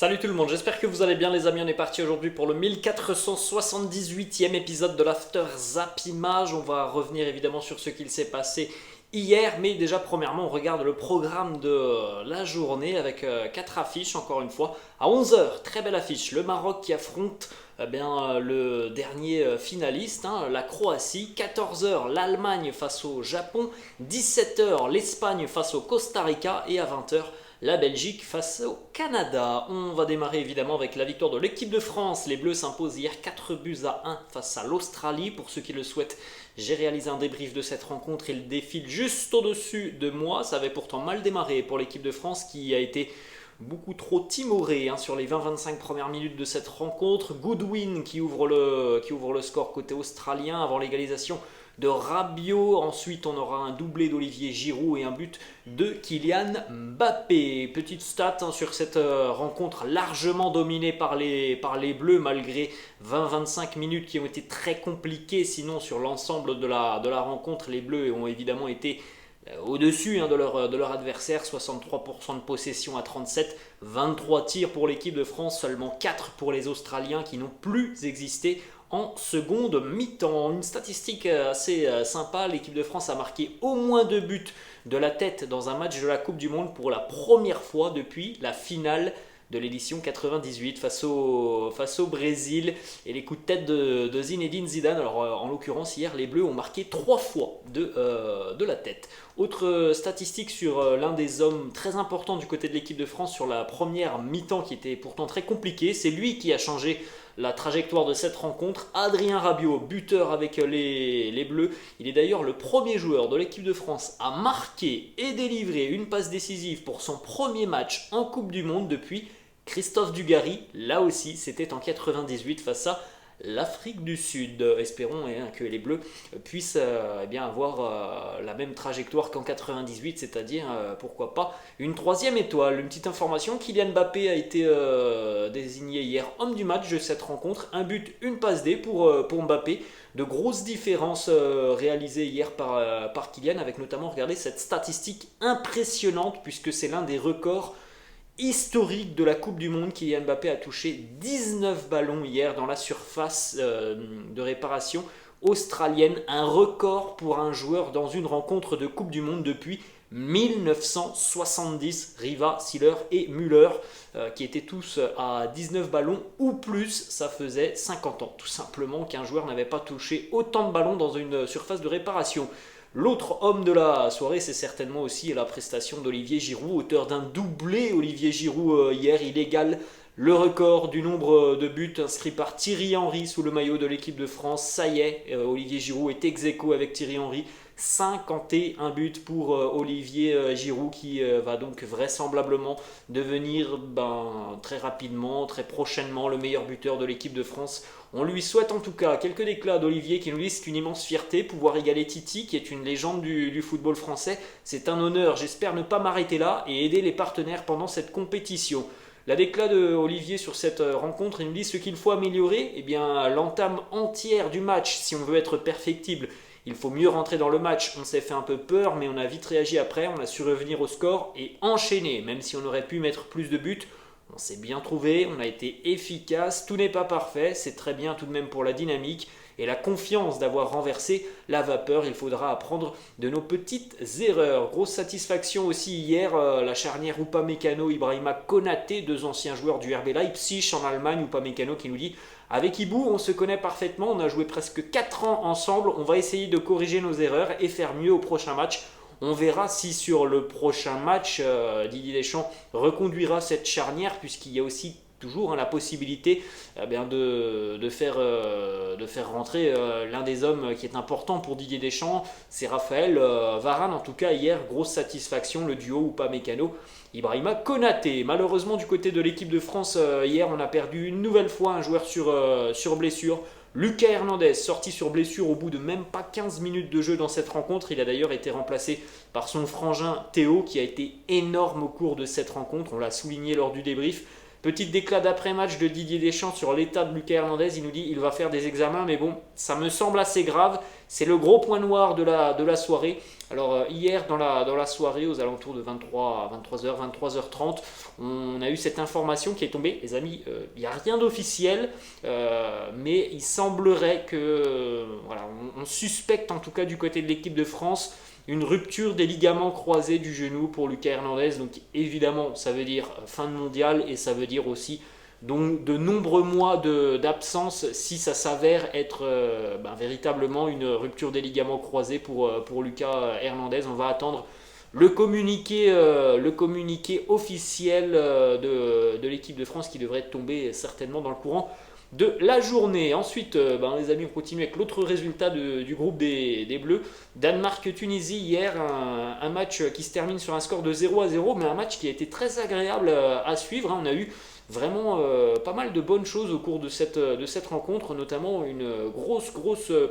Salut tout le monde, j'espère que vous allez bien les amis, on est parti aujourd'hui pour le 1478e épisode de l'After Zap Image. On va revenir évidemment sur ce qu'il s'est passé hier, mais déjà premièrement on regarde le programme de la journée avec 4 affiches encore une fois. À 11 heures, très belle affiche, le Maroc qui affronte le dernier finaliste, la Croatie. 14 heures, l'Allemagne face au Japon. 17 heures, l'Espagne face au Costa Rica. Et à 20 heures, la Belgique face au Canada. On va démarrer évidemment avec la victoire de l'équipe de France. Les Bleus s'imposent hier 4 buts à 1 face à l'Australie. Pour ceux qui le souhaitent, j'ai réalisé un débrief de cette rencontre. Il défile juste au-dessus de moi. Ça avait pourtant mal démarré pour l'équipe de France qui a été beaucoup trop timoré sur les 20-25 premières minutes de cette rencontre. Goodwin qui ouvre le score côté australien avant l'égalisation de Rabiot. Ensuite, on aura un doublé d'Olivier Giroud et un but de Kylian Mbappé. Petite stat sur cette rencontre largement dominée par les Bleus malgré 20-25 minutes qui ont été très compliquées. Sinon, sur l'ensemble de la rencontre, les Bleus ont évidemment été au-dessus de leur adversaire. 63% de possession à 37, 23 tirs pour l'équipe de France, seulement 4 pour les Australiens qui n'ont plus existé en seconde mi-temps. Une statistique assez sympa, l'équipe de France a marqué au moins 2 buts de la tête dans un match de la Coupe du Monde pour la première fois depuis la finale de l'édition 98 face au Brésil, et les coups de tête de Zinedine Zidane. Alors en l'occurrence hier les Bleus ont marqué 3 fois de la tête. Autre statistique sur l'un des hommes très importants du côté de l'équipe de France sur la première mi-temps qui était pourtant très compliquée, c'est lui qui a changé la trajectoire de cette rencontre. Adrien Rabiot, buteur avec les Bleus. Il est d'ailleurs le premier joueur de l'équipe de France à marquer et délivrer une passe décisive pour son premier match en Coupe du Monde depuis Christophe Dugarry. Là aussi, c'était en 98 face à l'Afrique du Sud. Espérons que les Bleus puissent avoir la même trajectoire qu'en 98, c'est-à-dire pourquoi pas une troisième étoile. Une petite information, Kylian Mbappé a été désigné hier homme du match de cette rencontre. Un but, une passe D pour Mbappé. De grosses différences réalisées hier par Kylian, avec notamment, regardez cette statistique impressionnante puisque c'est l'un des records historique de la Coupe du Monde. Kylian Mbappé a touché 19 ballons hier dans la surface de réparation australienne. Un record pour un joueur dans une rencontre de Coupe du Monde depuis 1970. Riva, Siller et Müller qui étaient tous à 19 ballons ou plus. Ça faisait 50 ans tout simplement qu'un joueur n'avait pas touché autant de ballons dans une surface de réparation. L'autre homme de la soirée, c'est certainement aussi la prestation d'Olivier Giroud, auteur d'un doublé. Olivier Giroud, hier, il égale le record du nombre de buts inscrits par Thierry Henry sous le maillot de l'équipe de France. Ça y est, Olivier Giroud est ex-aequo avec Thierry Henry. 51 buts pour Olivier Giroud qui va donc vraisemblablement devenir très rapidement, très prochainement le meilleur buteur de l'équipe de France. On lui souhaite en tout cas quelques déclats d'Olivier qui nous disent qu'une immense fierté, pouvoir égaler Titi qui est une légende du football français. C'est un honneur, j'espère ne pas m'arrêter là et aider les partenaires pendant cette compétition. La déclat de Olivier sur cette rencontre, il nous dit ce qu'il faut améliorer, l'entame entière du match si on veut être perfectible. Il faut mieux rentrer dans le match, on s'est fait un peu peur mais on a vite réagi après, on a su revenir au score et enchaîner, même si on aurait pu mettre plus de buts. On s'est bien trouvé, on a été efficace, tout n'est pas parfait, c'est très bien tout de même pour la dynamique et la confiance d'avoir renversé la vapeur. Il faudra apprendre de nos petites erreurs. Grosse satisfaction aussi hier, la charnière Upamecano, Ibrahima Konaté, 2 anciens joueurs du RB Leipzig en Allemagne. Upamecano qui nous dit: avec Ibou, on se connaît parfaitement, on a joué presque 4 ans ensemble, on va essayer de corriger nos erreurs et faire mieux au prochain match. On verra si sur le prochain match, Didier Deschamps reconduira cette charnière, puisqu'il y a aussi toujours la possibilité de faire rentrer l'un des hommes qui est important pour Didier Deschamps, c'est Raphaël Varane. En tout cas hier, grosse satisfaction, le duo Upamecano Ibrahima Konaté. Malheureusement du côté de l'équipe de France, hier on a perdu une nouvelle fois un joueur sur blessure. Lucas Hernandez, sorti sur blessure au bout de même pas 15 minutes de jeu dans cette rencontre. Il a d'ailleurs été remplacé par son frangin Théo qui a été énorme au cours de cette rencontre. On l'a souligné lors du débrief. Petite déclat d'après-match de Didier Deschamps sur l'état de Lucas Hernandez. Il nous dit il va faire des examens, mais bon, ça me semble assez grave. C'est le gros point noir de la soirée. Alors hier dans la soirée, aux alentours de 23h, 23h30, on a eu cette information qui est tombée. Les amis, il n'y a rien d'officiel, mais il semblerait que, voilà, on suspecte en tout cas du côté de l'équipe de France une rupture des ligaments croisés du genou pour Lucas Hernandez. Donc évidemment, ça veut dire fin de mondial et ça veut dire aussi donc de nombreux mois d'absence si ça s'avère être véritablement une rupture des ligaments croisés pour Lucas Hernandez. On va attendre le communiqué officiel de l'équipe de France qui devrait tomber certainement dans le courant de la journée. Ensuite, les amis, on continue avec l'autre résultat du groupe des Bleus. Danemark-Tunisie hier, un match qui se termine sur un score de 0-0, mais un match qui a été très agréable à suivre. On a eu vraiment pas mal de bonnes choses au cours de cette rencontre, notamment une grosse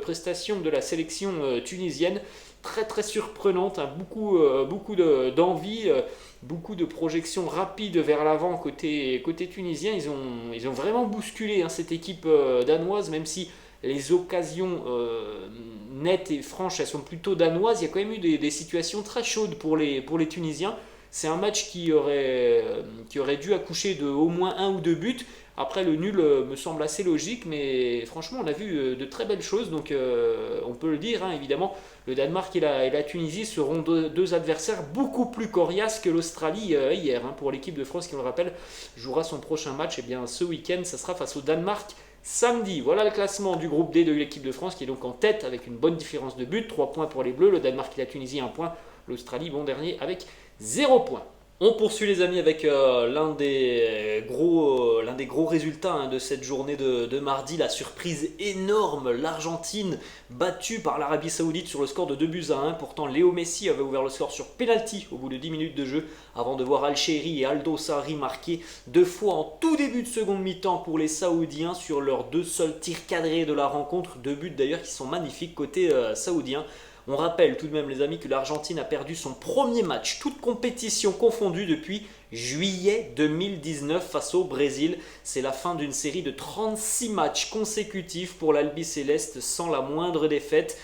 prestation de la sélection tunisienne, très très surprenante, beaucoup d'envie, beaucoup de projections rapides vers l'avant côté tunisien. Ils ont vraiment bousculé cette équipe danoise, même si les occasions nettes et franches, elles sont plutôt danoises. Il y a quand même eu des situations très chaudes pour les Tunisiens. C'est un match qui aurait dû accoucher de au moins un ou deux buts. Après, le nul me semble assez logique, mais franchement, on a vu de très belles choses. Donc, on peut le dire, évidemment, le Danemark et la Tunisie seront deux adversaires beaucoup plus coriaces que l'Australie hier. Pour l'équipe de France, qui, on le rappelle, jouera son prochain match ce week-end. Ça sera face au Danemark samedi. Voilà le classement du groupe D de l'équipe de France, qui est donc en tête avec une bonne différence de but. 3 points pour les Bleus, le Danemark et la Tunisie 1 point. L'Australie, bon dernier, avec 0 points. On poursuit les amis avec l'un des gros résultats de cette journée de mardi, la surprise énorme, l'Argentine battue par l'Arabie Saoudite sur le score de 2-1. Pourtant Léo Messi avait ouvert le score sur penalty au bout de 10 minutes de jeu avant de voir Al-Shehri et Aldo Sarri marquer 2 fois en tout début de seconde mi-temps pour les Saoudiens sur leurs 2 seuls tirs cadrés de la rencontre, 2 buts d'ailleurs qui sont magnifiques côté saoudien. On rappelle tout de même les amis que l'Argentine a perdu son premier match, toute compétition confondue, depuis juillet 2019 face au Brésil. C'est la fin d'une série de 36 matchs consécutifs pour l'Albiceleste sans la moindre défaite.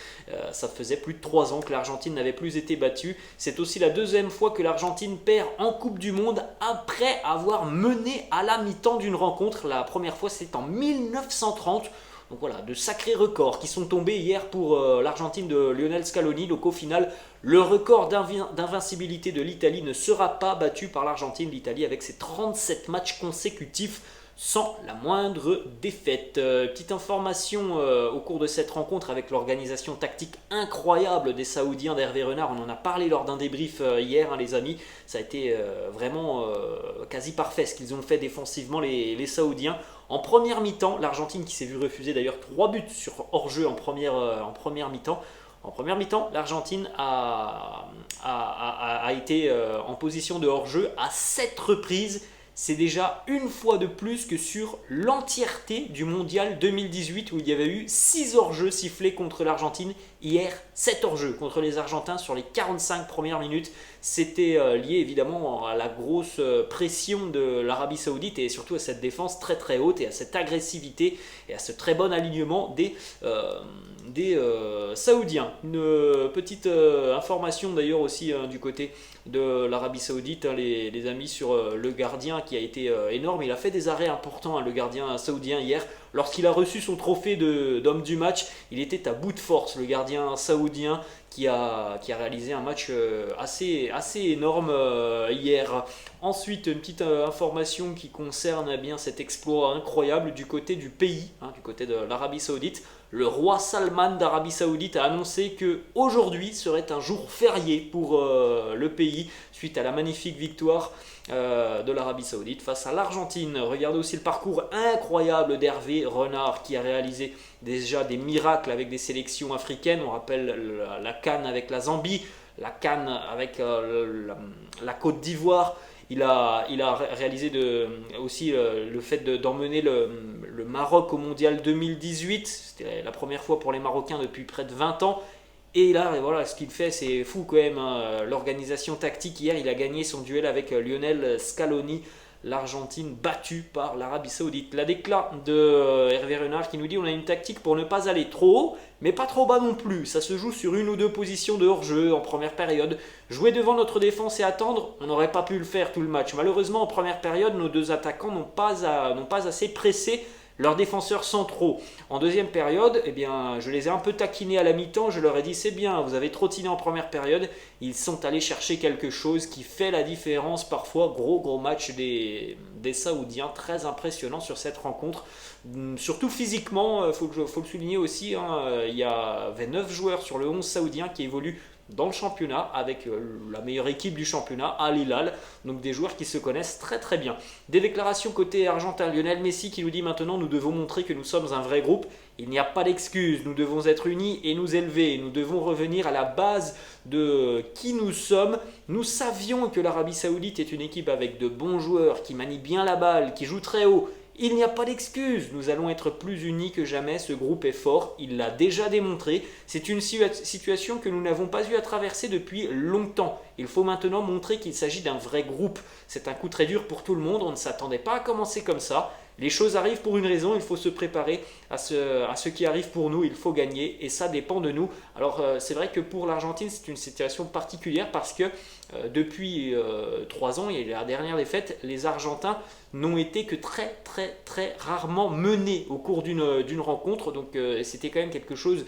Ça faisait plus de 3 ans que l'Argentine n'avait plus été battue. C'est aussi la deuxième fois que l'Argentine perd en Coupe du Monde après avoir mené à la mi-temps d'une rencontre. La première fois c'est en 1930. Donc voilà, de sacrés records qui sont tombés hier pour l'Argentine de Lionel Scaloni. Donc au final, le record d'invincibilité de l'Italie ne sera pas battu par l'Argentine. L'Italie avec ses 37 matchs consécutifs sans la moindre défaite. Petite information au cours de cette rencontre avec l'organisation tactique incroyable des Saoudiens d'Hervé Renard. On en a parlé lors d'un débrief hier, les amis. Ça a été vraiment quasi parfait ce qu'ils ont fait défensivement les Saoudiens. En première mi-temps, l'Argentine qui s'est vue refuser d'ailleurs 3 buts sur hors-jeu en première mi-temps. En première mi-temps, l'Argentine a été en position de hors-jeu à 7 reprises. C'est déjà une fois de plus que sur l'entièreté du mondial 2018 où il y avait eu 6 hors-jeux sifflés contre l'Argentine. Hier, 7 hors-jeux contre les Argentins sur les 45 premières minutes. C'était lié évidemment à la grosse pression de l'Arabie Saoudite et surtout à cette défense très très haute et à cette agressivité et à ce très bon alignement des Saoudiens. Une petite information d'ailleurs aussi du côté de l'Arabie Saoudite, les amis, sur le gardien qui a été énorme. Il a fait des arrêts importants, le gardien saoudien hier. Lorsqu'il a reçu son trophée d'homme du match, il était à bout de force, le gardien saoudien qui a réalisé un match assez énorme hier. Ensuite, une petite information qui concerne bien cet exploit incroyable du côté du pays, du côté de l'Arabie Saoudite. Le roi Salman d'Arabie Saoudite a annoncé que aujourd'hui serait un jour férié pour le pays suite à la magnifique victoire de l'Arabie Saoudite face à l'Argentine. Regardez aussi le parcours incroyable d'Hervé Renard qui a réalisé déjà des miracles avec des sélections africaines. On rappelle la CAN avec la Zambie, la CAN avec la Côte d'Ivoire. Il a réalisé aussi le fait d'emmener le Maroc au Mondial 2018. C'était la première fois pour les Marocains depuis près de 20 ans. Et là, voilà, ce qu'il fait, c'est fou quand même. L'organisation tactique hier, il a gagné son duel avec Lionel Scaloni l'Argentine battue par l'Arabie Saoudite. La déclat de Hervé Renard qui nous dit on a une tactique pour ne pas aller trop haut, mais pas trop bas non plus. Ça se joue sur une ou deux positions de hors-jeu en première période. Jouer devant notre défense et attendre, on n'aurait pas pu le faire tout le match. Malheureusement, en première période, nos deux attaquants n'ont pas assez pressé leurs défenseurs centraux. En deuxième période, eh bien, je les ai un peu taquinés à la mi-temps. Je leur ai dit c'est bien, vous avez trottiné en première période. Ils sont allés chercher quelque chose qui fait la différence parfois. Gros match des Saoudiens, très impressionnant sur cette rencontre. Surtout physiquement, il faut le souligner aussi, hein, il y avait 9 joueurs sur le 11 saoudien qui évoluent dans le championnat avec la meilleure équipe du championnat, Al Hilal, donc des joueurs qui se connaissent très bien. Des déclarations côté argentin, Lionel Messi qui nous dit maintenant nous devons montrer que nous sommes un vrai groupe, il n'y a pas d'excuse, nous devons être unis et nous élever, nous devons revenir à la base de qui nous sommes. Nous savions que l'Arabie Saoudite est une équipe avec de bons joueurs, qui manient bien la balle, qui joue très haut. Il n'y a pas d'excuse, nous allons être plus unis que jamais, ce groupe est fort, il l'a déjà démontré. C'est une situation que nous n'avons pas eu à traverser depuis longtemps. Il faut maintenant montrer qu'il s'agit d'un vrai groupe. C'est un coup très dur pour tout le monde, on ne s'attendait pas à commencer comme ça. Les choses arrivent pour une raison, il faut se préparer à ce qui arrive pour nous, il faut gagner et ça dépend de nous. Alors c'est vrai que pour l'Argentine c'est une situation particulière parce que depuis 3 ans, et la dernière défaite, les Argentins n'ont été que très rarement menés au cours d'une rencontre. Donc c'était quand même quelque chose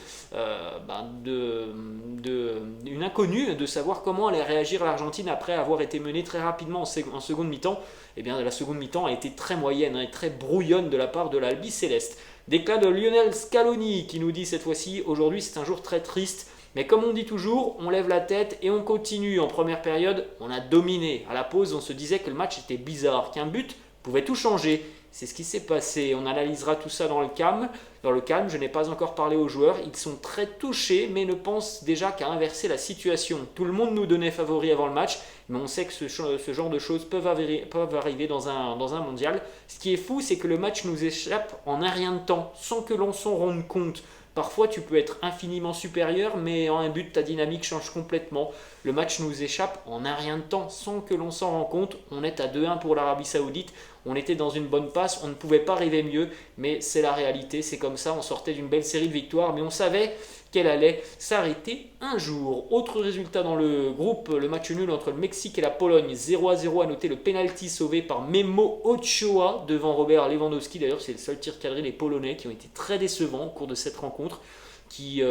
une inconnue de savoir comment allait réagir l'Argentine après avoir été menée très rapidement en seconde mi-temps. Eh bien la seconde mi-temps a été très moyenne et très brouillonne de la part de l'Albi Céleste. Déclat de Lionel Scaloni qui nous dit cette fois-ci aujourd'hui c'est un jour très triste. Mais comme on dit toujours, on lève la tête et on continue. En première période, on a dominé. À la pause, on se disait que le match était bizarre, qu'un but pouvait tout changer. C'est ce qui s'est passé. On analysera tout ça dans le calme. Je n'ai pas encore parlé aux joueurs. Ils sont très touchés, mais ne pensent déjà qu'à inverser la situation. Tout le monde nous donnait favori avant le match, mais on sait que ce genre de choses peuvent arriver dans un mondial. Ce qui est fou, c'est que le match nous échappe en un rien de temps, sans que l'on s'en rende compte. Parfois, tu peux être infiniment supérieur, mais en un but, ta dynamique change complètement. Le match nous échappe en un rien de temps, sans que l'on s'en rende compte. On est à 2-1 pour l'Arabie Saoudite. On était dans une bonne passe, on ne pouvait pas rêver mieux, mais c'est la réalité, c'est comme ça. On sortait d'une belle série de victoires, mais on savait qu'elle allait s'arrêter un jour. Autre résultat dans le groupe, le match nul entre le Mexique et la Pologne, 0-0. À noter le penalty sauvé par Memo Ochoa devant Robert Lewandowski. D'ailleurs, c'est le seul tir cadré des Polonais qui ont été très décevants au cours de cette rencontre. Qui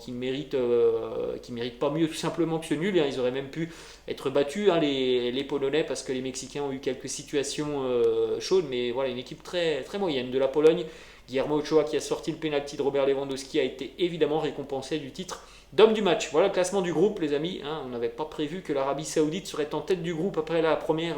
méritent pas mieux tout simplement que ce nul. Ils auraient même pu être battus, les Polonais, parce que les Mexicains ont eu quelques situations chaudes, mais voilà, une équipe très moyenne de la Pologne. Guillermo Ochoa qui a sorti le penalty de Robert Lewandowski a été évidemment récompensé du titre d'homme du match. Voilà le classement du groupe les amis, on n'avait pas prévu que l'Arabie Saoudite serait en tête du groupe après la première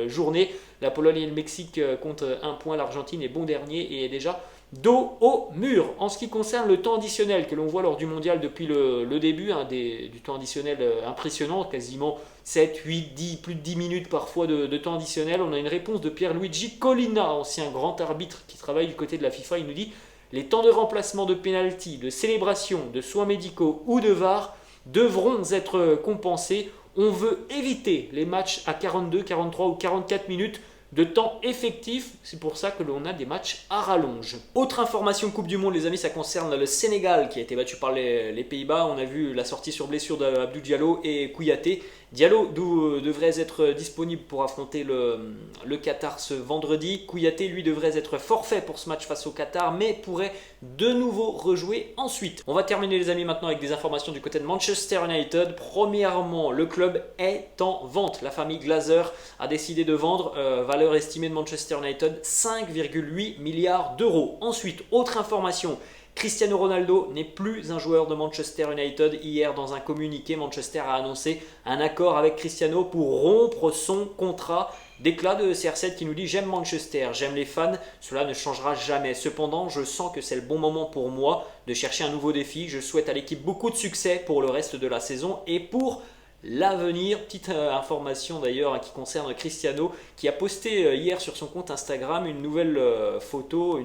journée. La Pologne et le Mexique comptent 1 point, l'Argentine est bon dernier et est déjà dos au mur. En ce qui concerne le temps additionnel que l'on voit lors du mondial depuis le début, du temps additionnel impressionnant, quasiment 7, 8, 10, plus de 10 minutes parfois de temps additionnel, on a une réponse de Pierluigi Collina, ancien grand arbitre qui travaille du côté de la FIFA. Il nous dit: les temps de remplacement de pénalty, de célébration, de soins médicaux ou de VAR devront être compensés. On veut éviter les matchs à 42, 43 ou 44 minutes de temps effectif, c'est pour ça que l'on a des matchs à rallonge. Autre information Coupe du Monde les amis, ça concerne le Sénégal qui a été battu par les Pays-Bas. On a vu la sortie sur blessure d'Abdou Diallo et Kouyaté. Diallo devrait être disponible pour affronter le Qatar ce vendredi. Kouyaté lui devrait être forfait pour ce match face au Qatar, mais pourrait de nouveau rejouer ensuite. On va terminer les amis maintenant avec des informations du côté de Manchester United. Premièrement, le club est en vente. La famille Glazer a décidé de vendre, valeur estimée de Manchester United 5,8 milliards d'euros. Ensuite, autre information. Cristiano Ronaldo n'est plus un joueur de Manchester United. Hier, dans un communiqué, Manchester a annoncé un accord avec Cristiano pour rompre son contrat. Déclat de CR7 qui nous dit: j'aime Manchester, j'aime les fans, cela ne changera jamais. Cependant, je sens que c'est le bon moment pour moi de chercher un nouveau défi. Je souhaite à l'équipe beaucoup de succès pour le reste de la saison et pour l'avenir. Petite information d'ailleurs qui concerne Cristiano qui a posté hier sur son compte Instagram une nouvelle photo,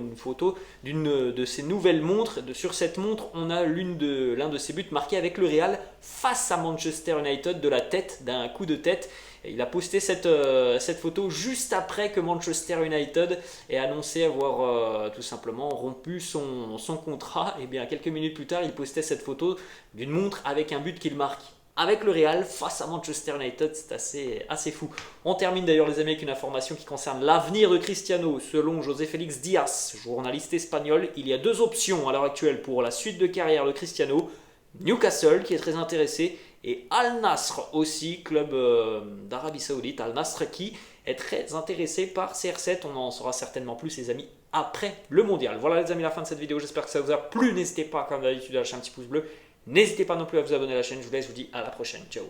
d'une de ses nouvelles montres. Sur cette montre, on a l'un de ses buts marqués avec le Real face à Manchester United de la tête, d'un coup de tête. Il a posté cette photo juste après que Manchester United ait annoncé avoir tout simplement rompu son contrat. Et bien quelques minutes plus tard, il postait cette photo d'une montre avec un but qu'il marque avec le Real face à Manchester United. C'est assez fou. On termine d'ailleurs les amis avec une information qui concerne l'avenir de Cristiano. Selon José Félix Diaz, journaliste espagnol, il y a deux options à l'heure actuelle pour la suite de carrière de Cristiano. Newcastle qui est très intéressé et Al Nassr aussi, club d'Arabie Saoudite, Al Nassr qui est très intéressé par CR7. On en saura certainement plus les amis après le mondial. Voilà les amis, la fin de cette vidéo, j'espère que ça vous a plu. N'hésitez pas comme d'habitude à lâcher un petit pouce bleu. N'hésitez pas non plus à vous abonner à la chaîne, je vous laisse, je vous dis à la prochaine, ciao.